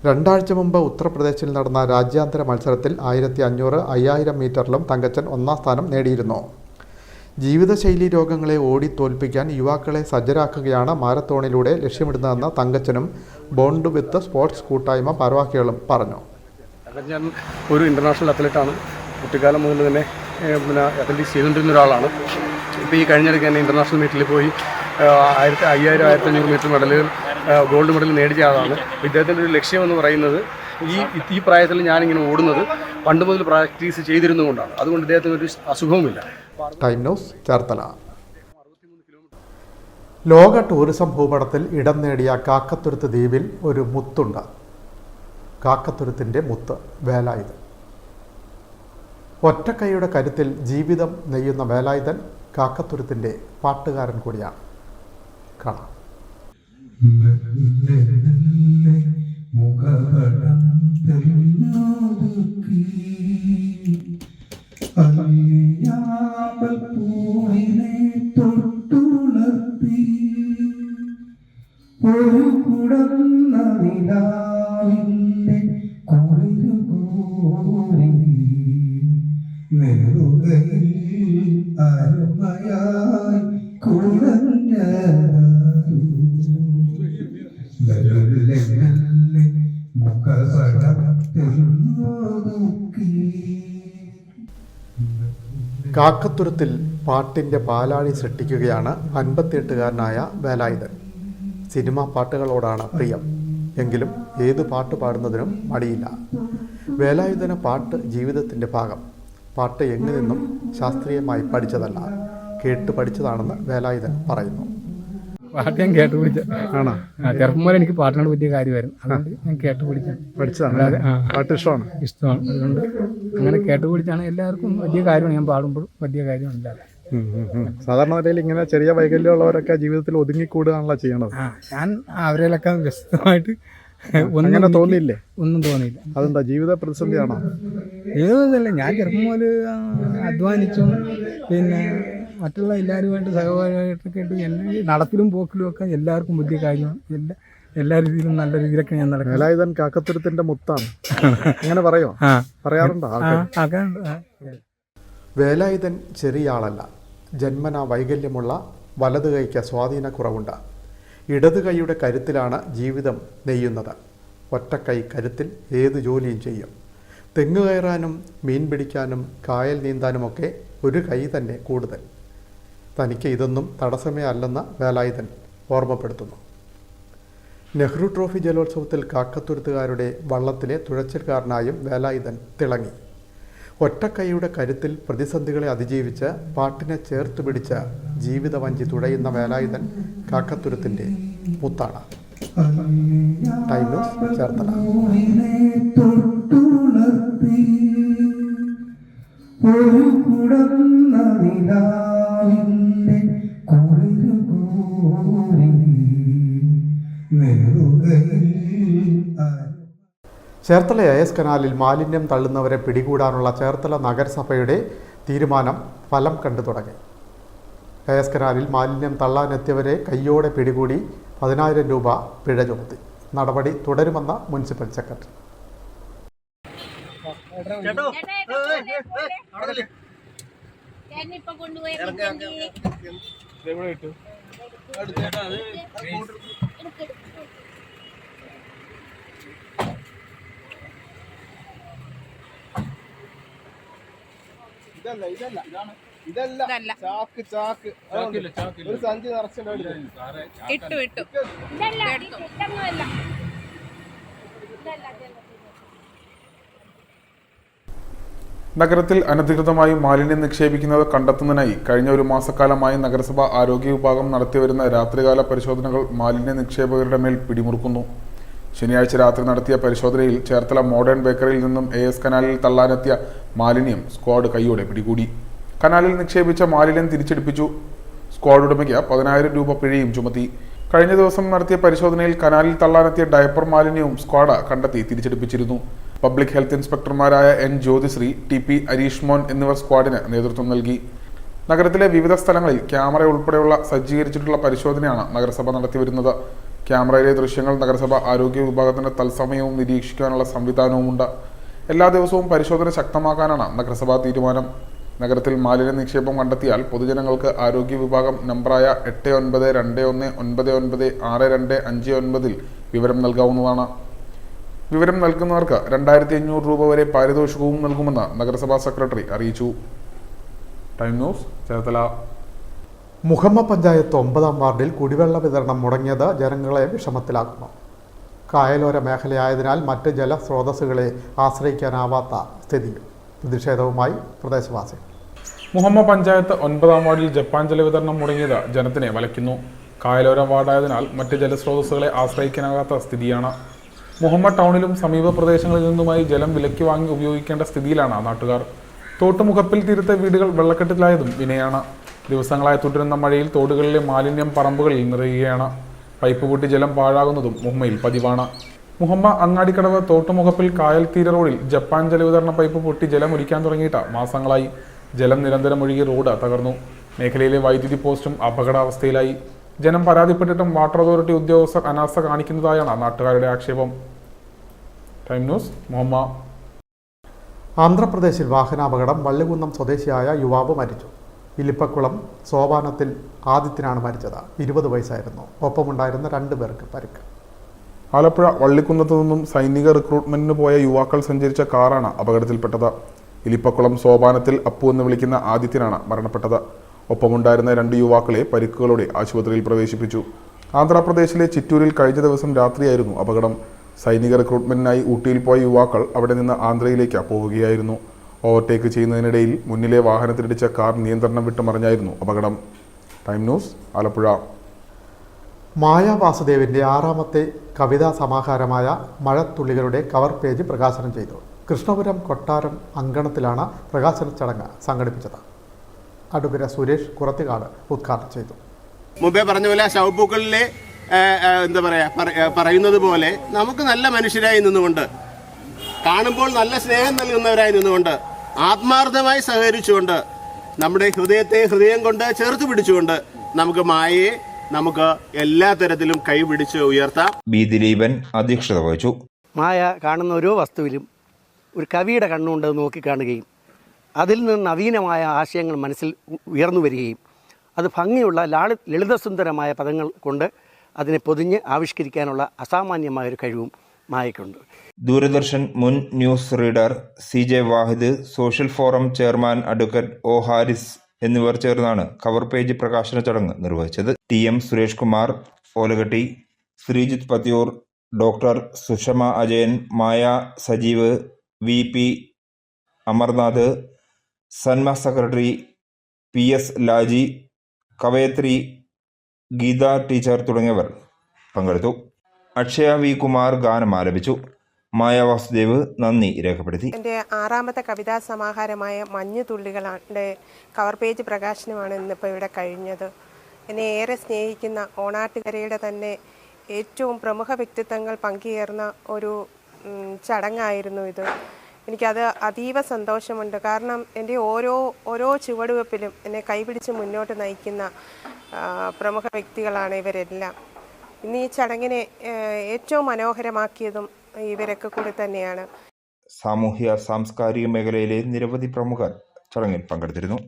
2 ആഴ്ച മുമ്പ് ഉത്തർപ്രദേശിൽ നടന്ന രാജ്യാന്തര മത്സരത്തിൽ 1500, 5000 മീറ്ററിലും തങ്കച്ചൻ 1-ാം സ്ഥാനം നേടിയിരുന്നു. ജീവിതശൈലി രോഗങ്ങളെ ഓടി തോൽപ്പിക്കാൻ യുവാക്കളെ സജ്ജരാക്കുകയാണ് മാരത്തോണിലൂടെ ലക്ഷ്യമിടുന്നതെന്ന് തങ്കച്ചനും ബോണ്ട് വിത്ത് സ്പോർട്സ് കൂട്ടായ്മ ഭാരവാഹികളും പറഞ്ഞു. ഞാൻ ഒരു ഇൻ്റർനാഷണൽ അത്ലറ്റാണ്. കുട്ടിക്കാലം മുതൽ തന്നെ അത്ലറ്റിക്സ് ചെയ്തുകൊണ്ടിരുന്ന ഒരാളാണ്. ഇപ്പോൾ ഈ കഴിഞ്ഞിടയ്ക്ക് തന്നെ ഇൻ്റർനാഷണൽ മീറ്റിൽ പോയി 5000, 1500 മീറ്റർ മെഡലുകൾ, ഗോൾഡ് മെഡൽ നേടിയ ആളാണ്. ഇദ്ദേഹത്തിൻ്റെ ഒരു ലക്ഷ്യം എന്ന് പറയുന്നത് ഈ പ്രായത്തിൽ ഞാനിങ്ങനെ ഓടുന്നത് പണ്ട് മുതൽ പ്രാക്ടീസ് ചെയ്തിരുന്നുകൊണ്ടാണ്. അതുകൊണ്ട് ഇദ്ദേഹത്തിനൊരു അസുഖവുമില്ല. Time news Cherthala. ലോക ടൂറിസം ഭൂപടത്തിൽ ഇടം നേടിയ കാക്കത്തുരുത്ത് ദ്വീപിൽ ഒരു മുത്തുണ്ട്. കാക്കത്തുരുത്തിൻ്റെ മുത്ത് വേലായുധൻ. ഒറ്റക്കൈയുടെ കരുത്തിൽ ജീവിതം നെയ്യുന്ന വേലായുധൻ കാക്കത്തുരുത്തിൻ്റെ പാട്ടുകാരൻ കൂടിയാണ്. കാണാം. ഒരു കുടന്ന നിലാവിന്റെ കുളിരുകൂടി നെറുകയിൽ അരുമയായി കുടഞ്ഞ കാക്കത്തുരുത്തിൽ പാട്ടിൻ്റെ പാലാഴി സൃഷ്ടിക്കുകയാണ് 58-കാരനായ വേലായുധൻ. സിനിമാ പാട്ടുകളോടാണ് പ്രിയം. എങ്കിലും ഏത് പാട്ട് പാടുന്നതിനും മടിയില്ല. വേലായുധന് പാട്ട് ജീവിതത്തിൻ്റെ ഭാഗം. പാട്ട് എങ്ങു നിന്നും ശാസ്ത്രീയമായി പഠിച്ചതല്ല, കേട്ട് പഠിച്ചതാണെന്ന് വേലായുധൻ പറയുന്നു. പാട്ട് ഞാൻ കേട്ട് പിടിച്ച ആണോ? ചെറുപ്പം പോലെ എനിക്ക് പാട്ടിനോട് പറ്റിയ കാര്യമായിരുന്നു. അതുകൊണ്ട് ഞാൻ കേട്ട് പഠിച്ചതാണ്. അല്ലാതെ പാട്ട് ഇഷ്ടമാണ്. അതുകൊണ്ട് അങ്ങനെ കേട്ട് പിടിച്ചാണ്. എല്ലാവർക്കും വലിയ കാര്യമാണ്. ഞാൻ പാടുമ്പോഴും വലിയ കാര്യമല്ല. സാധാരണ നിലയിൽ ഇങ്ങനെ ചെറിയ വൈകല്യമുള്ളവരൊക്കെ ജീവിതത്തിൽ ഒതുങ്ങിക്കൂടുകയാണല്ലോ ചെയ്യണത്. ഞാൻ അവരെയൊക്കെ വ്യക്തമായിട്ട് ഒന്നും തോന്നിയില്ലേ? ഒന്നും തോന്നിയില്ല. അതെന്താ, ജീവിത പ്രതിസന്ധിയാണോ? ജീവിതമല്ല, ഞാൻ ചെറുപ്പം മുതൽ അധ്വാനിച്ചും പിന്നെ മറ്റുള്ള എല്ലാവരുമായിട്ട് സഹപാഠിയായിട്ടൊക്കെ ആയിട്ട് എന്നെ നടപ്പിലും പോക്കിലും ഒക്കെ എല്ലാവർക്കും വലിയ കാര്യമാണ്. എല്ലാ രീതിയിലും നല്ല രീതിയിലൊക്കെ ഞാൻ നടക്കും. വേലായുധൻ കാക്കത്തുരുത്തിന്റെ മുത്താണ് അങ്ങനെ പറയോ? പറയാറുണ്ടോ? വേലായുധൻ ചെറിയ ആളല്ല. ജന്മന വൈകല്യമുള്ള വലതു കൈക്ക് സ്വാധീനക്കുറവുണ്ട്. ഇടതു കൈയുടെ കരുത്തിലാണ് ജീവിതം നെയ്യുന്നത്. ഒറ്റക്കൈ കരുത്തിൽ ഏത് ജോലിയും ചെയ്യും. തെങ്ങ് കയറാനും മീൻ പിടിക്കാനും കായൽ നീന്താനുമൊക്കെ ഒരു കൈ തന്നെ കൂടുതൽ. തനിക്ക് ഇതൊന്നും തടസ്സമേ അല്ലെന്ന് വേലായുധൻ ഓർമ്മപ്പെടുത്തുന്നു. നെഹ്റു ട്രോഫി ജലോത്സവത്തിൽ കാക്കത്തുരുത്തുകാരുടെ വള്ളത്തിലെ തുഴച്ചിൽക്കാരനായും വേലായുധൻ തിളങ്ങി. ഒറ്റക്കൈയുടെ കരുത്തിൽ പ്രതിസന്ധികളെ അതിജീവിച്ച് പാട്ടിനെ ചേർത്ത് പിടിച്ച് ജീവിതവഞ്ചി തുഴയുന്ന വേലായുധൻ കാക്കത്തുരുത്തിൻ്റെ മുത്താണ്. Time news Cherthala. ഒരു കുടന്ന നിലാവിന്റെ കുളിരുകൂറി ചേർത്തല AS കനാലിൽ മാലിന്യം തള്ളുന്നവരെ പിടികൂടാനുള്ള ചേർത്തല നഗരസഭയുടെ തീരുമാനം ഫലം കണ്ടു തുടങ്ങി. AS കനാലിൽ മാലിന്യം തള്ളാനെത്തിയവരെ കയ്യോടെ പിടികൂടി 10,000 രൂപ പിഴ ചുമത്തി. നടപടി തുടരുമെന്ന് മുനിസിപ്പൽ സെക്രട്ടറി. ഇതല്ല ചാക്ക് ഒരു സഞ്ചി നിറച്ചിട്ട് ഇട്ടു നഗരത്തിൽ അനധികൃതമായി മാലിന്യം നിക്ഷേപിക്കുന്നത് കണ്ടെത്തുന്നതിനായി കഴിഞ്ഞ ഒരു മാസക്കാലമായി നഗരസഭ ആരോഗ്യ വിഭാഗം നടത്തിവരുന്ന രാത്രികാല പരിശോധനകൾ മാലിന്യ നിക്ഷേപകരുടെ മേൽ പിടിമുറുക്കുന്നു. ശനിയാഴ്ച രാത്രി നടത്തിയ പരിശോധനയിൽ ചേർത്തല മോഡേൺ ബേക്കറിയിൽ നിന്നും AS കനാലിൽ തള്ളാനെത്തിയ മാലിന്യം സ്ക്വാഡ് കൈയോടെ പിടികൂടി. കനാലിൽ നിക്ഷേപിച്ച മാലിന്യം തിരിച്ചെടുപ്പിച്ചു. സ്ക്വാഡ് ഉടമയ്ക്ക് 10,000 രൂപ പിഴയും ചുമത്തി. കഴിഞ്ഞ ദിവസം നടത്തിയ പരിശോധനയിൽ കനാലിൽ തള്ളാനെത്തിയ ഡയപ്പർ മാലിന്യവും സ്ക്വാഡ് കണ്ടെത്തി തിരിച്ചെടുപ്പിച്ചിരുന്നു. Public health ഇൻസ്പെക്ടർമാരായ N Jyothisree, TP അരീഷ്മോൻ എന്നിവർ സ്ക്വാഡിന് നേതൃത്വം നൽകി. നഗരത്തിലെ വിവിധ സ്ഥലങ്ങളിൽ ക്യാമറ ഉൾപ്പെടെയുള്ള സജ്ജീകരിച്ചിട്ടുള്ള പരിശോധനയാണ് നഗരസഭ നടത്തിവരുന്നത്. ക്യാമറയിലെ ദൃശ്യങ്ങൾ നഗരസഭ ആരോഗ്യ വിഭാഗത്തിന് തത്സമയവും നിരീക്ഷിക്കാനുള്ള സംവിധാനവുമുണ്ട്. എല്ലാ ദിവസവും പരിശോധന ശക്തമാക്കാനാണ് നഗരസഭാ തീരുമാനം. നഗരത്തിൽ മാലിന്യ നിക്ഷേപം കണ്ടെത്തിയാൽ പൊതുജനങ്ങൾക്ക് ആരോഗ്യ വിഭാഗം നമ്പറായ 8921996259 വിവരം നൽകാവുന്നതാണ്. വിവരം നൽകുന്നവർക്ക് 2,500 രൂപ വരെ പാരിതോഷികവും നൽകുമെന്ന് നഗരസഭാ സെക്രട്ടറി അറിയിച്ചു. Time news Cherthala. മുഹമ്മ പഞ്ചായത്ത് 9-ാം വാർഡിൽ കുടിവെള്ള വിതരണം മുടങ്ങിയത് ജനങ്ങളെ വിഷമത്തിലാക്കുന്നു. കായലോര മേഖലയായതിനാൽ മറ്റ് ജലസ്രോതസ്സുകളെ ആശ്രയിക്കാനാവാത്ത സ്ഥിതിയും. പ്രതിഷേധവുമായി പ്രദേശവാസികൾ. മുഹമ്മ പഞ്ചായത്ത് 9-ാം വാർഡിൽ ജപ്പാൻ ജലവിതരണം മുടങ്ങിയത് ജനത്തിനെ വലയ്ക്കുന്നു. കായലോര വാർഡായതിനാൽ മറ്റ് ജലസ്രോതസ്സുകളെ ആശ്രയിക്കാനാകാത്ത സ്ഥിതിയാണ്. മുഹമ്മ ടൗണിലും സമീപ പ്രദേശങ്ങളിൽ നിന്നുമായി ജലം വിലയ്ക്ക് വാങ്ങി ഉപയോഗിക്കേണ്ട സ്ഥിതിയിലാണ് നാട്ടുകാർ. തോട്ടുമുഖപ്പിൽ തീരത്തെ വീടുകൾ വെള്ളക്കെട്ടിലായതും വിനയാണ്. ദിവസങ്ങളായി തുടരുന്ന മഴയിൽ തോടുകളിലെ മാലിന്യം പറമ്പുകളിൽ നിറയുകയാണ്. പൈപ്പ് പൊട്ടി ജലം പാഴാകുന്നതും മുഹമ്മയിൽ പതിവാണ്. മുഹമ്മ അങ്ങാടിക്കടവ് തോട്ടുമുഖപ്പിൽ കായൽ തീര റോഡിൽ ജപ്പാൻ ജലവിതരണ പൈപ്പ് പൊട്ടി ജലം ഒലിക്കാൻ തുടങ്ങിയിട്ട് മാസങ്ങളായി. ജലം നിരന്തരം ഒഴുകി റോഡ് തകർന്നു. മേഖലയിലെ വൈദ്യുതി പോസ്റ്റും അപകടാവസ്ഥയിലായി. ജനം പരാതിപ്പെട്ടിട്ടും വാട്ടർ അതോറിറ്റി ഉദ്യോഗസ്ഥർ അനാസ്ഥ കാണിക്കുന്നതായാണ് നാട്ടുകാരുടെ ആക്ഷേപം. Time news Muhamma. ആന്ധ്രാപ്രദേശിൽ വാഹനാപകടം. വള്ളികുന്നം സ്വദേശിയായ യുവാവ് മരിച്ചു. ഇലിപ്പക്കുളം സോപാനത്തിൽ ആദിത്യനാണ് മരിച്ചത്. 20 വയസ്സായിരുന്നു. ഒപ്പമുണ്ടായിരുന്ന 2 പേർക്ക് പരിക്ക്. ആലപ്പുഴ വള്ളിക്കുന്നത്തു നിന്നും സൈനിക റിക്രൂട്ട്മെന്റിന് പോയ യുവാക്കൾ സഞ്ചരിച്ച കാറാണ് അപകടത്തിൽപ്പെട്ടത്. ഇലിപ്പക്കുളം സോപാനത്തിൽ അപ്പു എന്ന് വിളിക്കുന്ന ആദിത്യനാണ് മരണപ്പെട്ടത്. ഒപ്പമുണ്ടായിരുന്ന 2 യുവാക്കളെ പരിക്കുകളോടെ ആശുപത്രിയിൽ പ്രവേശിപ്പിച്ചു. ആന്ധ്രാപ്രദേശിലെ ചിറ്റൂരിൽ കഴിഞ്ഞ ദിവസം രാത്രിയായിരുന്നു അപകടം. സൈനിക റിക്രൂട്ട്മെന്റിനായി ഊട്ടിയിൽ പോയ യുവാക്കൾ അവിടെ നിന്ന് ആന്ധ്രയിലേക്ക് പോവുകയായിരുന്നു. ഓവർടേക്ക് ചെയ്യുന്നതിനിടയിൽ മുന്നിലെ വാഹനത്തിലിടിച്ച കാർ നിയന്ത്രണം വിട്ട് മറിഞ്ഞായിരുന്നു അപകടം. Time news Alappuzha. മായ വാസുദേവിൻ്റെ 6ാമത്തെ കവിതാ സമാഹാരമായ മഴത്തുള്ളികളുടെ കവർ പേജ് പ്രകാശനം ചെയ്തു. കൃഷ്ണപുരം കൊട്ടാരം അങ്കണത്തിലാണ് പ്രകാശന ചടങ്ങ് സംഘടിപ്പിച്ചത്. അടുകര സുരേഷ് കുറത്തിക്കാട് ഉദ്ഘാടനം ചെയ്തു. മുമ്പേ പറഞ്ഞ പോലെ ശവപ്പൂക്കളിലെ എന്താ പറയുന്നത് പോലെ നമുക്ക് നല്ല മനുഷ്യരായി നിന്നുകൊണ്ട്, കാണുമ്പോൾ നല്ല സ്നേഹം നൽകുന്നവരായി നിന്നുകൊണ്ട്, ആത്മാർത്ഥമായി സഹകരിച്ചുകൊണ്ട്, നമ്മുടെ ഹൃദയം കൊണ്ട് ചേർത്ത് പിടിച്ചുകൊണ്ട് നമുക്ക് മായയെ നമുക്ക് എല്ലാ തരത്തിലും കൈപിടിച്ച് ഉയർത്താം. ബി ദിലീപൻ അധ്യക്ഷത വഹിച്ചു. മായ കാണുന്ന ഓരോ വസ്തുവിലും ഒരു കവിയുടെ കണ്ണുകൊണ്ട് നോക്കിക്കാണുകയും അതിൽ നിന്ന് നവീനമായ ആശയങ്ങൾ മനസ്സിൽ ഉയർന്നു വരികയും അത് ഭംഗിയുള്ള ലളിതസുന്ദരമായ പദങ്ങൾ കൊണ്ട് അതിനെ പൊതിഞ്ഞ് ആവിഷ്കരിക്കാനുള്ള അസാമാന്യമായൊരു കഴിവും മായയ്ക്കുണ്ട്. ദൂരദർശൻ മുൻ news reader CJ Vahid, social forum chairman advocate O Haris എന്നിവർ ചേർന്നാണ് കവർ പേജ് പ്രകാശന ചടങ്ങ് നിർവഹിച്ചത്. TM Suresh Kumar Olakatti, Sreejith Pathiyoor, doctor Sushama Ajayan, Maya Sajeev, VP Amarnath, Sanma secretary PS Laji, കവയത്രി ഗീത ടീച്ചർ തുടങ്ങിയവർ പങ്കെടുത്തു. അക്ഷയ V കുമാർ ഗാനം ആലപിച്ചു. മായ വാസുദേവ് നന്ദി രേഖപ്പെടുത്തി. എൻ്റെ 6ാമത്തെ കവിതാ സമാഹാരമായ മഞ്ഞുതുള്ളികളുടെ കവർ പേജ് പ്രകാശനമാണ് ഇന്നിപ്പോൾ ഇവിടെ കഴിഞ്ഞത്. എന്നെ ഏറെ സ്നേഹിക്കുന്ന ഓണാട്ടുകരയുടെ തന്നെ ഏറ്റവും പ്രമുഖ വ്യക്തിത്വങ്ങൾ പങ്കുചേർന്ന ഒരു ചടങ്ങായിരുന്നു ഇത്. എനിക്കത് അതീവ സന്തോഷമുണ്ട്. കാരണം എൻ്റെ ഓരോ ചുവടുവെപ്പിലും എന്നെ കൈപിടിച്ച് മുന്നോട്ട് നയിക്കുന്ന പ്രമുഖ വ്യക്തികളാണ് ഇവരെല്ലാം. ഇന്ന് ഈ ചടങ്ങിനെ ഏറ്റവും മനോഹരമാക്കിയതും ഇവരൊക്കെ കൂടി തന്നെയാണ്. സാമൂഹ്യ സാംസ്കാരിക മേഖലയിലെ നിരവധി പ്രമുഖർ ചടങ്ങിൽ പങ്കെടുത്തിരുന്നു.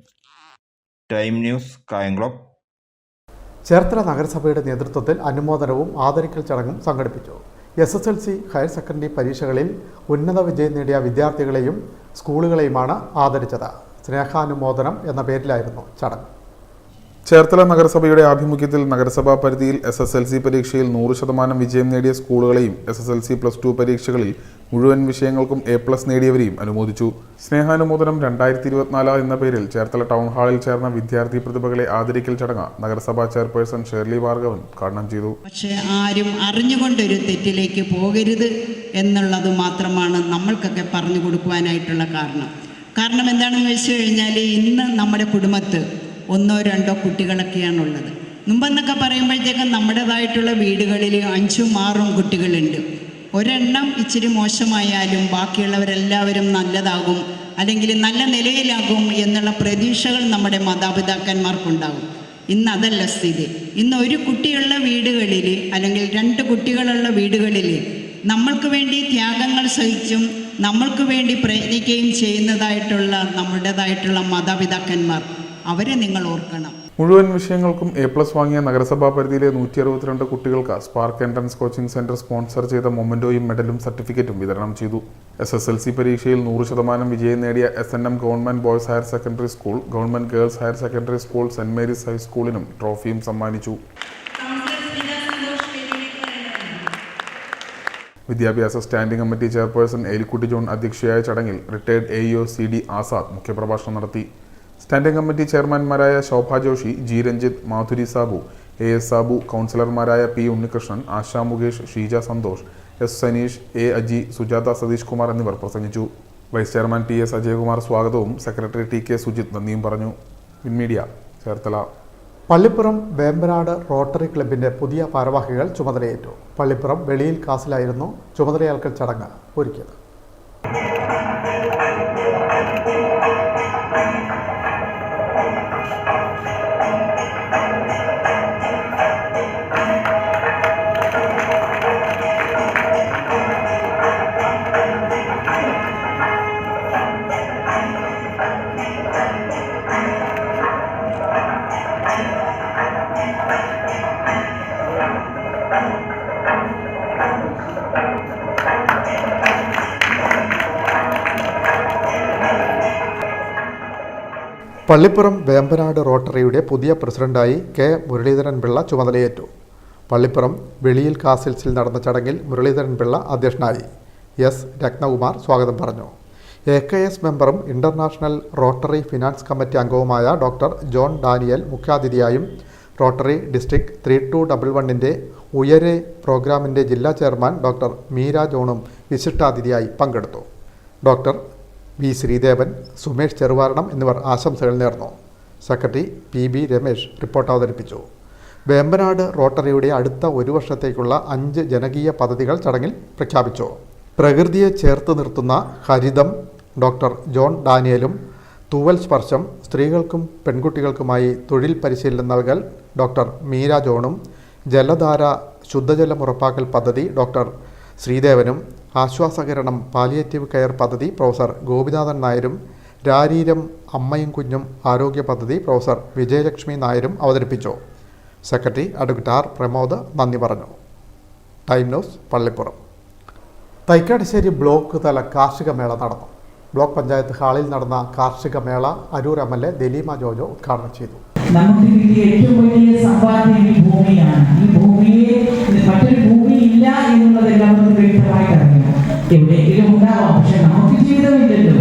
Time news, Kayamkulam. ചേർത്തല നഗരസഭയുടെ നേതൃത്വത്തിൽ അനുമോദനവും ആദരിക്കൽ ചടങ്ങും സംഘടിപ്പിച്ചു. SSLC ഹയർ സെക്കൻഡറി പരീക്ഷകളിൽ ഉന്നത വിജയം നേടിയ വിദ്യാർത്ഥികളെയും സ്കൂളുകളെയുമാണ് ആദരിച്ചത്. സ്നേഹാനുമോദനം എന്ന പേരിലായിരുന്നു ചടങ്ങ്. ചേർത്തല നഗരസഭയുടെ ആഭിമുഖ്യത്തിൽ നഗരസഭാ പരിധിയിൽ SSLC പരീക്ഷയിൽ 100% വിജയം നേടിയ സ്കൂളുകളെയും SSLC +2 പരീക്ഷകളിൽ മുഴുവൻ വിഷയങ്ങൾക്കും A+ നേടിയവരെയും അനുമോദിച്ചു. സ്നേഹാനുമോദനം 2024 എന്ന പേരിൽ ചേർത്തല ടൗൺ ഹാളിൽ ചേർന്ന വിദ്യാർത്ഥി പ്രതിഭകളെ ആദരിക്കൽ ചടങ്ങ് നഗരസഭാ ചെയർപേഴ്സൺ ഷേർലി ഭാർഗവൻ ഉദ്ഘാടനം ചെയ്തു. പക്ഷേ ആരും അറിഞ്ഞുകൊണ്ടൊരു തെറ്റിലേക്ക് പോകരുത് എന്നുള്ളത് മാത്രമാണ് നമ്മൾക്കൊക്കെ പറഞ്ഞു കൊടുക്കുവാനായിട്ടുള്ള കാരണം എന്താണെന്ന് വെച്ച് കഴിഞ്ഞാൽ ഇന്ന് നമ്മുടെ കുടുംബത്ത് 1-2 കുട്ടികളൊക്കെയാണുള്ളത്. മുമ്പെന്നൊക്കെ പറയുമ്പോഴത്തേക്കും നമ്മുടേതായിട്ടുള്ള വീടുകളിൽ 5-6 കുട്ടികളുണ്ട്. ഒരെണ്ണം ഇച്ചിരി മോശമായാലും ബാക്കിയുള്ളവരെല്ലാവരും നല്ലതാകും, അല്ലെങ്കിൽ നല്ല നിലയിലാകും എന്നുള്ള പ്രതീക്ഷകൾ നമ്മുടെ മാതാപിതാക്കന്മാർക്കുണ്ടാകും. ഇന്ന് അതല്ല സ്ഥിതി. ഇന്ന് ഒരു കുട്ടിയുള്ള വീടുകളിൽ അല്ലെങ്കിൽ 2 കുട്ടികളുള്ള വീടുകളിൽ നമ്മൾക്ക് വേണ്ടി ത്യാഗങ്ങൾ സഹിച്ചും നമ്മൾക്ക് വേണ്ടി പ്രയത്നിക്കുകയും ചെയ്യുന്നതായിട്ടുള്ള നമ്മുടേതായിട്ടുള്ള മാതാപിതാക്കന്മാർ, അവരെ നിങ്ങൾ ഓർക്കണം. മുഴുവൻ വിഷയങ്ങൾക്കും A+ വാങ്ങിയ നഗരസഭാ പരിധിയിലെ 162 കുട്ടികൾക്ക് spark entrance coaching centre sponsor ചെയ്ത മൊമെന്റോയും മെഡലും സർട്ടിഫിക്കറ്റും വിതരണം ചെയ്തു. SSLC പരീക്ഷയിൽ 100% വിജയം നേടിയ SNM government boys higher secondary school, government girls higher secondary school, saint Mary's ഹൈസ്കൂളിനും ട്രോഫിയും സമ്മാനിച്ചു. വിദ്യാഭ്യാസ standing committee chairperson Elikutty John അധ്യക്ഷയായ ചടങ്ങിൽ റിട്ടയർഡ് AEO CD ആസാദ് മുഖ്യപ്രഭാഷണം നടത്തി. സ്റ്റാൻഡിംഗ് കമ്മിറ്റി ചെയർമാൻമാരായ ശോഭ ജോഷി, G രഞ്ജിത്ത്, മാധുരി സാബു, AS സാബു, കൗൺസിലർമാരായ P Unnikrishnan, ASHA Mukesh, Sheeja Santhosh, S Saneesh, A Aji, Sujatha Satheesh Kumar എന്നിവർ പ്രസംഗിച്ചു. വൈസ് ചെയർമാൻ TS അജയകുമാർ സ്വാഗതവും സെക്രട്ടറി TK സുജിത് നന്ദിയും പറഞ്ഞു. വിൻമീഡിയ, ചേർത്തല. പള്ളിപ്പുറം വേമ്പനാട് റോട്ടറി ക്ലബിൻ്റെ പുതിയ ഭാരവാഹികൾ ചുമതലയേറ്റു. പള്ളിപ്പുറം വെളിയിൽ കാസിലായിരുന്നു ചുമതലയേൽക്കൽ ചടങ്ങ് ഒരുക്കിയത്. പള്ളിപ്പുറം വേമ്പനാട് റോട്ടറിയുടെ പുതിയ പ്രസിഡന്റായി K മുരളീധരൻ പിള്ള ചുമതലയേറ്റു. പള്ളിപ്പുറം വെളിയിൽ കാസിൽസിൽ നടന്ന ചടങ്ങിൽ മുരളീധരൻ പിള്ള അധ്യക്ഷനായി. S രത്നകുമാർ സ്വാഗതം പറഞ്ഞു. AKS മെമ്പറും ഇന്റർനാഷണൽ റോട്ടറി ഫിനാൻസ് കമ്മിറ്റി അംഗവുമായ ഡോക്ടർ ജോൺ ഡാനിയൽ മുഖ്യാതിഥിയായും റോട്ടറി ഡിസ്ട്രിക്ട് 3211-ന്റെ ഉയരെ പ്രോഗ്രാമിൻ്റെ ജില്ലാ ചെയർമാൻ ഡോക്ടർ മീര ജോണും വിശിഷ്ടാതിഥിയായി പങ്കെടുത്തു. ഡോക്ടർ V ശ്രീദേവൻ, സുമേഷ് ചെറുവാരണം എന്നിവർ ആശംസകൾ നേർന്നു. സെക്രട്ടറി PB രമേശ് റിപ്പോർട്ട് അവതരിപ്പിച്ചു. വേമ്പനാട് റോട്ടറിയുടെ അടുത്ത 1 വർഷത്തേക്കുള്ള 5 ജനകീയ പദ്ധതികൾ ചടങ്ങിൽ പ്രഖ്യാപിച്ചു. പ്രകൃതിയെ ചേർത്ത് നിർത്തുന്ന ഹരിതം ഡോക്ടർ ജോൺ ഡാനിയലും, തൂവൽ സ്പർശം സ്ത്രീകൾക്കും പെൺകുട്ടികൾക്കുമായി തൊഴിൽ പരിശീലനം നൽകൽ ഡോക്ടർ മീര ജോണും, ജലധാര ശുദ്ധജലം ഉറപ്പാക്കൽ പദ്ധതി ഡോക്ടർ ശ്രീദേവനും, ആശ്വാസകരണം പാലിയേറ്റീവ് കെയർ പദ്ധതി പ്രൊഫസർ ഗോപിനാഥൻ നായരും, രാരീരം അമ്മയും കുഞ്ഞും ആരോഗ്യ പദ്ധതി പ്രൊഫസർ വിജയലക്ഷ്മി നായരും അവതരിപ്പിച്ചു. സെക്രട്ടറി അഡ്വക്കേറ്റ് R പ്രമോദ് നന്ദി പറഞ്ഞു. Time news, Pallippuram. Thycattussery block തല കാർഷിക മേള നടന്നു. ബ്ലോക്ക് പഞ്ചായത്ത് ഹാളിൽ നടന്ന കാർഷിക മേള അരൂർ MLA ദലീമ ജോജോ ഉദ്ഘാടനം ചെയ്തു. നമുക്ക് കിട്ടിയ ഏറ്റവും വലിയ സമ്പാദ്യം ഈ ഭൂമിയാണ്. ഈ ഭൂമിയെ മറ്റൊരു ഭൂമി ഇല്ല എന്നുള്ളത് എല്ലാവർക്കും വ്യക്തമായിട്ട് അറിയാം. എവിടെയെങ്കിലും ഉണ്ടാവാം, പക്ഷെ നമുക്ക് ജീവിതമില്ലല്ലോ.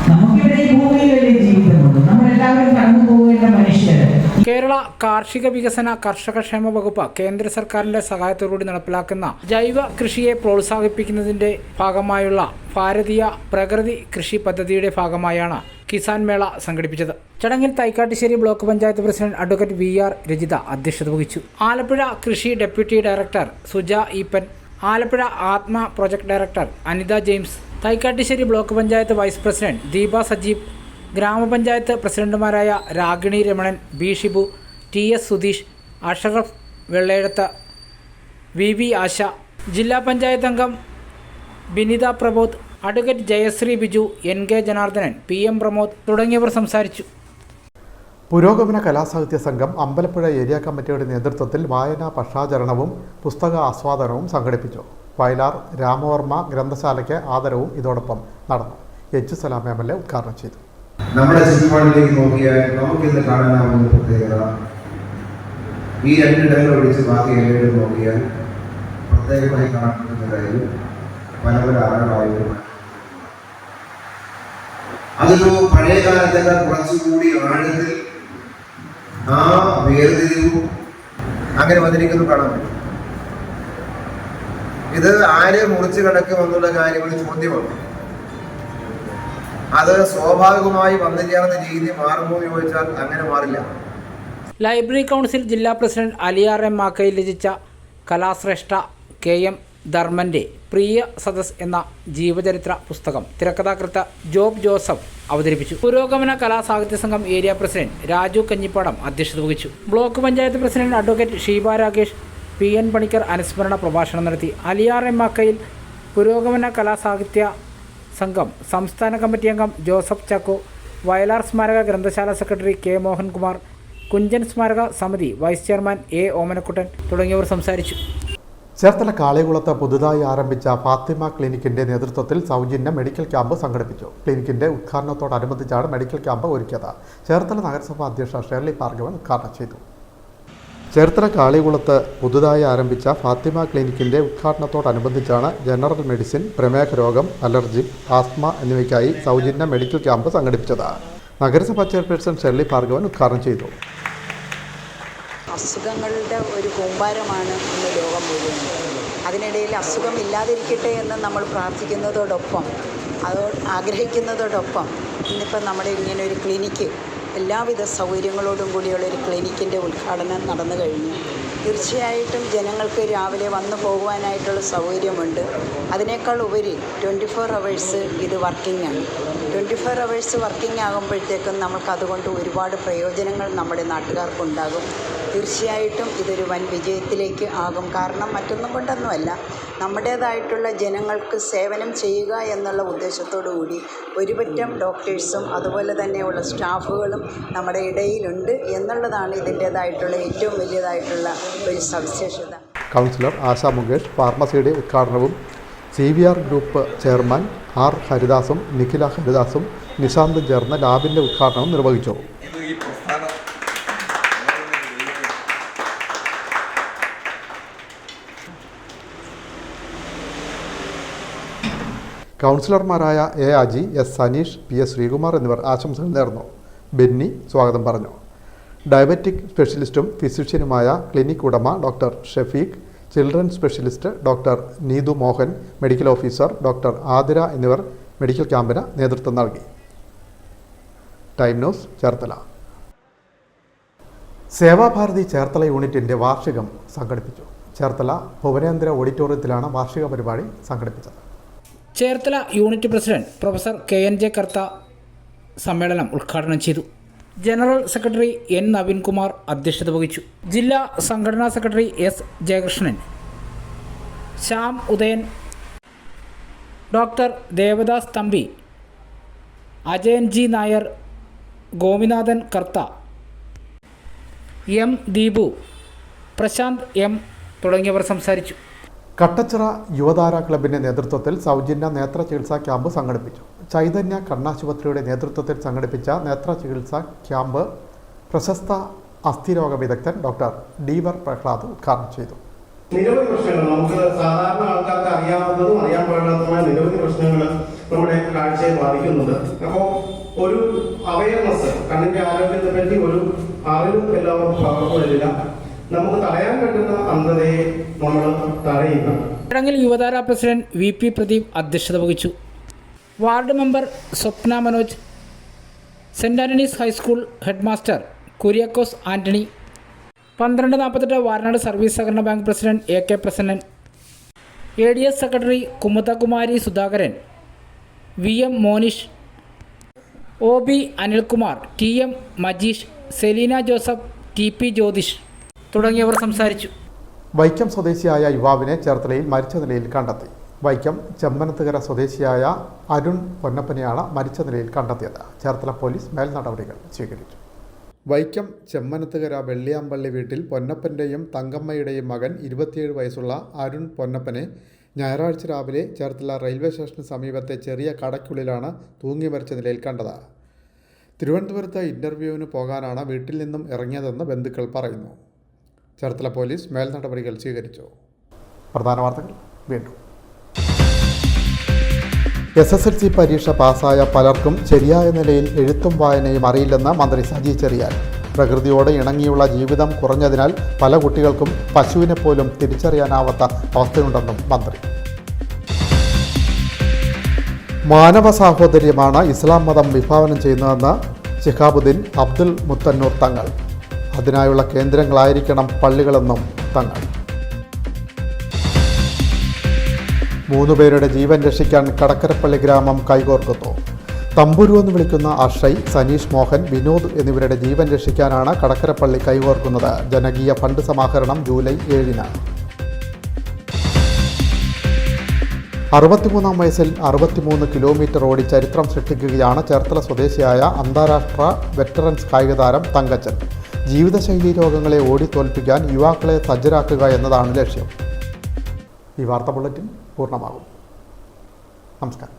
നമുക്കിവിടെ ഈ ഭൂമിയിലല്ലേ ജീവിതമുള്ളൂ. നമ്മളെല്ലാവരും കടന്നു പോകേണ്ട മനുഷ്യർ. കേരള കാർഷിക വികസന കർഷകക്ഷേമ വകുപ്പ് കേന്ദ്ര സർക്കാരിന്റെ സഹായത്തോടുകൂടി നടപ്പിലാക്കുന്ന ജൈവ കൃഷിയെ പ്രോത്സാഹിപ്പിക്കുന്നതിന്റെ ഭാഗമായുള്ള ഭാരതീയ പ്രകൃതി കൃഷി പദ്ധതിയുടെ ഭാഗമായാണ് കിസാൻ മേള സംഘടിപ്പിച്ചത്. ചടങ്ങിൽ Thycattussery block panchayat president advocate VR Rajitha അധ്യക്ഷത വഹിച്ചു. ആലപ്പുഴ കൃഷി deputy director Suja Eapen, Alappuzha Atma project director Anitha James, Thycattussery block panchayat vice president Deepa Sajeev, ഗ്രാമപഞ്ചായത്ത് പ്രസിഡന്റുമാരായ Ragini Ramanan, B Shibu, TS Sudheesh, Ashraf വെള്ളയെഴുത്ത്, VV ആശ, ജില്ലാ പഞ്ചായത്ത് അംഗം Binitha Prabodh, advocate Jayasree Biju, NK Janardhanan, PM Pramod തുടങ്ങിയവർ സംസാരിച്ചു. പുരോഗമന കലാസാഹിത്യ സംഘം അമ്പലപ്പുഴ ഏരിയ കമ്മിറ്റിയുടെ നേതൃത്വത്തിൽ വായനാ പക്ഷാചരണവും പുസ്തക ആസ്വാദനവും സംഘടിപ്പിച്ചു. വയലാർ രാമവർമ്മ ഗ്രന്ഥശാലയ്ക്ക് ആദരവും ഇതോടൊപ്പം നടന്നു. H സലാം MLA ഉദ്ഘാടനം ചെയ്തു. നമ്മുടെ ചുറ്റുപാടിലേക്ക് നോക്കിയാൽ നമുക്കിന്ന് കാണാനാവുന്ന പ്രത്യേകത, ഈ രണ്ടിടങ്ങൾ ഒഴിച്ച് ബാക്കി എല്ലാവരും നോക്കിയാൽ പ്രത്യേകമായി കാണപ്പെടുന്ന കാര്യം പല പല ആളുകളായിരുന്നു. അതൊരു പഴയ കാലത്തേക്കാൾ കുറച്ചുകൂടി ആഴത്തിൽ ആ വേർതിരിവും അങ്ങനെ വന്നിരിക്കുന്നു കാണാൻ പറ്റും. ഇത് ആര് മുറിച്ചു കിടക്കുമെന്നുള്ള കാര്യം ഒരു ചോദ്യമാണ്. അത് സ്വാഭാവികമായി വന്നു ചേർന്ന രീതി മാറുമോ എന്ന് ചോദിച്ചാൽ അങ്ങനെ മാറില്ല. ലൈബ്രറി കൗൺസിൽ ജില്ലാ പ്രസിഡന്റ് അലിയാർ M മാക്കയിൽ രചിച്ച കലാശ്രേഷ്ഠ KM ധർമ്മൻ്റെ പ്രിയ സദസ് എന്ന ജീവചരിത്ര പുസ്തകം തിരക്കഥാകൃത്ത് ജോബ് ജോസഫ് അവതരിപ്പിച്ചു. പുരോഗമന കലാസാഹിത്യ സംഘം ഏരിയ പ്രസിഡന്റ് രാജു കഞ്ഞിപ്പാടം അധ്യക്ഷത വഹിച്ചു. Block panchayat president advocate Sheeba Rakesh, PN Panicker അനുസ്മരണ പ്രഭാഷണം നടത്തി. അലിയാർ M മാക്കയിൽ പുരോഗമന കലാസാഹിത്യ സംഘം സംസ്ഥാന കമ്മിറ്റി അംഗം ജോസഫ് ചാക്കോ, വയലാർ സ്മാരക ഗ്രന്ഥശാല സെക്രട്ടറി K മോഹൻകുമാർ, കുഞ്ചൻ സ്മാരക സമിതി വൈസ് ചെയർമാൻ A ഓമനക്കുട്ടൻ തുടങ്ങിയവർ സംസാരിച്ചു. ചേർത്തല കാളികുളത്ത് പുതുതായി ആരംഭിച്ച ഫാത്തിമ ക്ലിനിക്കിന്റെ നേതൃത്വത്തിൽ സൗജന്യ മെഡിക്കൽ ക്യാമ്പ് സംഘടിപ്പിച്ചു. ക്ലിനിക്കിന്റെ ഉദ്ഘാടനത്തോടനുബന്ധിച്ചാണ് മെഡിക്കൽ ക്യാമ്പ് ഒരുക്കിയത്. ചേർത്തല നഗരസഭാ അധ്യക്ഷ ഷേർലി ഭാർഗവൻ ഉദ്ഘാടനം ചെയ്തു. ചേർത്തല കാളികുളത്ത് പുതുതായി ആരംഭിച്ച ഫാത്തിമ ക്ലിനിക്കിന്റെ ഉദ്ഘാടനത്തോടനുബന്ധിച്ചാണ് ജനറൽ മെഡിസിൻ, പ്രമേഹ രോഗം, അലർജി, ആസ്മ എന്നിവയ്ക്കായി സൗജന്യ മെഡിക്കൽ ക്യാമ്പ് സംഘടിപ്പിച്ചത്. നഗരസഭാ ചെയർപേഴ്സൺ ഷെർലി ഭാർഗവൻ ഉദ്ഘാടനം ചെയ്തു. അസുഖങ്ങളുടെ ഒരു കൂമ്പാരമാണ് ഇന്ന് ലോകം മുഴുവൻ. അതിനിടയിൽ അസുഖമില്ലാതിരിക്കട്ടെ എന്ന് നമ്മൾ പ്രാർത്ഥിക്കുന്നതോടൊപ്പം ആഗ്രഹിക്കുന്നതോടൊപ്പം ഇന്നിപ്പം നമ്മുടെ ഇങ്ങനെ ഒരു ക്ലിനിക്ക്, എല്ലാവിധ സൗകര്യങ്ങളോടും കൂടിയുള്ളൊരു ക്ലിനിക്കിൻ്റെ ഉദ്ഘാടനം നടന്നു കഴിഞ്ഞു. തീർച്ചയായിട്ടും ജനങ്ങൾക്ക് രാവിലെ വന്നു പോകുവാനായിട്ടുള്ള സൗകര്യമുണ്ട്. അതിനേക്കാൾ ഉപരി 24 hours ഇത് വർക്കിംഗ് ആണ്. 24 hours വർക്കിംഗ് ആകുമ്പോഴത്തേക്കും നമുക്കതുകൊണ്ട് ഒരുപാട് പ്രയോജനങ്ങൾ നമ്മുടെ നാട്ടുകാർക്കുണ്ടാകും. തീർച്ചയായിട്ടും ഇതൊരു വൻ വിജയത്തിലേക്ക് ആകും. കാരണം മറ്റൊന്നും കൊണ്ടൊന്നുമല്ല, നമ്മുടേതായിട്ടുള്ള ജനങ്ങൾക്ക് സേവനം ചെയ്യുക എന്നുള്ള ഉദ്ദേശത്തോടു കൂടി ഒരുപറ്റം ഡോക്ടേഴ്സും അതുപോലെ തന്നെയുള്ള സ്റ്റാഫുകളും നമ്മുടെ ഇടയിലുണ്ട് എന്നുള്ളതാണ് ഇതിൻ്റേതായിട്ടുള്ള ഏറ്റവും വലിയതായിട്ടുള്ള ഒരു സവിശേഷത. കൗൺസിലർ ആശ മുകേഷ് ഫാർമസിയുടെ ഉദ്ഘാടനവും CVR ഗ്രൂപ്പ് ചെയർമാൻ R ഹരിദാസും നിഖില ഹരിദാസും നിശാന്തും ചേർന്ന് ലാബിൻ്റെ ഉദ്ഘാടനവും നിർവഹിച്ചു. കൗൺസിലർമാരായ A Aji, S Saneesh, PS Sreekumar എന്നിവർ ആശംസകൾ നേർന്നു. ബെന്നി സ്വാഗതം പറഞ്ഞു. ഡയബറ്റിക് സ്പെഷ്യലിസ്റ്റും ഫിസിഷ്യനുമായ ക്ലിനിക് ഉടമ doctor Shafeeq, children specialist doctor Neethu Mohan, medical officer doctor Athira എന്നിവർ മെഡിക്കൽ ക്യാമ്പിന് നേതൃത്വം നൽകി. Time news Cherthala. സേവാഭാരതി ചേർത്തല യൂണിറ്റിൻ്റെ വാർഷികം സംഘടിപ്പിച്ചു. ചേർത്തല ഭുവനേന്ദ്ര ഓഡിറ്റോറിയത്തിലാണ് വാർഷിക പരിപാടി സംഘടിപ്പിച്ചത്. Cherthala unit president professor KNJ Kartha സമ്മേളനം ഉദ്ഘാടനം ചെയ്തു. ജനറൽ സെക്രട്ടറി N നവീൻകുമാർ അധ്യക്ഷത വഹിച്ചു. ജില്ലാ സംഘടനാ secretary S Jayakrishnan, Shyam Udayan, doctor Devadas Thampi, Ajayan G Nair, Gopinathan Kartha, M Deepu, Prashanth M തുടങ്ങിയവർ സംസാരിച്ചു. കട്ടച്ചിറ യുവതാര ക്ലബിൻ്റെ നേതൃത്വത്തിൽ സൗജന്യ നേത്ര ചികിത്സാ ക്യാമ്പ് സംഘടിപ്പിച്ചു. ചൈതന്യ കണ്ണാശുപത്രിയുടെ നേതൃത്വത്തിൽ സംഘടിപ്പിച്ച നേത്ര ചികിത്സാ ക്യാമ്പ് പ്രശസ്ത അസ്ഥിരോഗ വിദഗ്ധൻ ഡോക്ടർ ഡീവർ പ്രഹ്ലാദ് ഉദ്ഘാടനം ചെയ്തു. നിരവധി പ്രശ്നങ്ങൾ നമുക്ക് സാധാരണ ആൾക്കാർക്ക് അറിയാവുന്നതും അറിയാൻ പാടില്ലാത്തതുമായ നിരവധി പ്രശ്നങ്ങൾ നമ്മുടെ കാഴ്ചയെ ബാധിക്കുന്നുണ്ട്. അപ്പോൾ ഒരു അവയർനെസ്, കണ്ണിന്റെ ആരോഗ്യത്തെ പറ്റി ഒരു അറിവ് എല്ലാവർക്കും പകർന്നു വരില്ല. നമുക്ക് തടയാൻ പറ്റുന്ന അന്ധതയെ നമ്മൾ തടയുക. ചടങ്ങിൽ യുവതാര പ്രസിഡന്റ് VP പ്രദീപ് അധ്യക്ഷത വഹിച്ചു. Ward member Swapna Manoj, saint Antony's high school headmaster Kuriakose Antony, 1248 Varanad service സഹകരണ bank president AK Prasannan, ADS secretary Kumudakumari Sudhakaran, VM Monish, OB Anilkumar, TM Majeesh, Selina Joseph, TP Jyothish തുടങ്ങിയവർ സംസാരിച്ചു. വൈക്കം സ്വദേശിയായ യുവാവിനെ ചേർത്തലയിൽ മരിച്ച നിലയിൽ കണ്ടെത്തി. വൈക്കം ചെമ്മനത്തുകര സ്വദേശിയായ അരുൺ പൊന്നപ്പനെയാണ് മരിച്ച നിലയിൽ കണ്ടെത്തിയത്. ചേർത്തല പോലീസ് മേൽനടപടികൾ സ്വീകരിച്ചു. വൈക്കം ചെമ്മനത്തുകര വെള്ളിയാമ്പള്ളി വീട്ടിൽ പൊന്നപ്പൻ്റെയും തങ്കമ്മയുടെയും മകൻ 27 വയസ്സുള്ള അരുൺ പൊന്നപ്പനെ ഞായറാഴ്ച രാവിലെ ചേർത്തല റെയിൽവേ സ്റ്റേഷന് സമീപത്തെ ചെറിയ കടയ്ക്കുള്ളിലാണ് തൂങ്ങി മരിച്ച നിലയിൽ കണ്ടത്. തിരുവനന്തപുരത്ത് ഇൻ്റർവ്യൂവിന് പോകാനാണ് വീട്ടിൽ നിന്നും ഇറങ്ങിയതെന്ന് ബന്ധുക്കൾ പറയുന്നു. ചേർത്തല പോലീസ് മേൽനടപടികൾ സ്വീകരിച്ചു. പ്രധാന വാർത്തകൾ വീണ്ടും. SSLC പരീക്ഷ പാസ്സായ പലർക്കും ശരിയായ നിലയിൽ എഴുത്തും വായനയും അറിയില്ലെന്ന് മന്ത്രി സജി ചെറിയാൻ. പ്രകൃതിയോട് ഇണങ്ങിയുള്ള ജീവിതം കുറഞ്ഞതിനാൽ പല കുട്ടികൾക്കും പശുവിനെ പോലും തിരിച്ചറിയാനാവാത്ത അവസ്ഥയുണ്ടെന്നും മന്ത്രി. മാനവ സാഹോദര്യമാണ് ഇസ്ലാം മതം വിഭാവനം ചെയ്യുന്നതെന്ന് ശിഹാബുദ്ദീൻ അബ്ദുൽ മുത്തന്നൂർ തങ്ങൾ. അതിനായുള്ള കേന്ദ്രങ്ങളായിരിക്കണം പള്ളികളെന്നും തങ്ങൾ. 3 പേരുടെ ജീവൻ രക്ഷിക്കാൻ കടക്കരപ്പള്ളി ഗ്രാമം കൈകോർക്കുന്നു. തമ്പുരു എന്ന് വിളിക്കുന്ന അക്ഷയ്, സനീഷ് മോഹൻ, വിനോദ് എന്നിവരുടെ ജീവൻ രക്ഷിക്കാനാണ് കടക്കരപ്പള്ളി കൈകോർക്കുന്നത്. ജനകീയ ഫണ്ട് സമാഹരണം ജൂലൈ 7-ന്. 63-ാം വയസ്സിൽ 63 കിലോമീറ്റർ ഓടി ചരിത്രം സൃഷ്ടിക്കുകയാണ് ചേർത്തല സ്വദേശിയായ അന്താരാഷ്ട്ര വെറ്ററൻസ് കായികതാരം തങ്കച്ചൻ. ജീവിതശൈലി രോഗങ്ങളെ ഓടിത്തോൽപ്പിക്കാൻ യുവാക്കളെ സജ്ജരാക്കുക എന്നതാണ് ലക്ഷ്യം. ഈ വാർത്താ ബുള്ളറ്റിൻ പൂർണ്ണമാകും. നമസ്കാരം.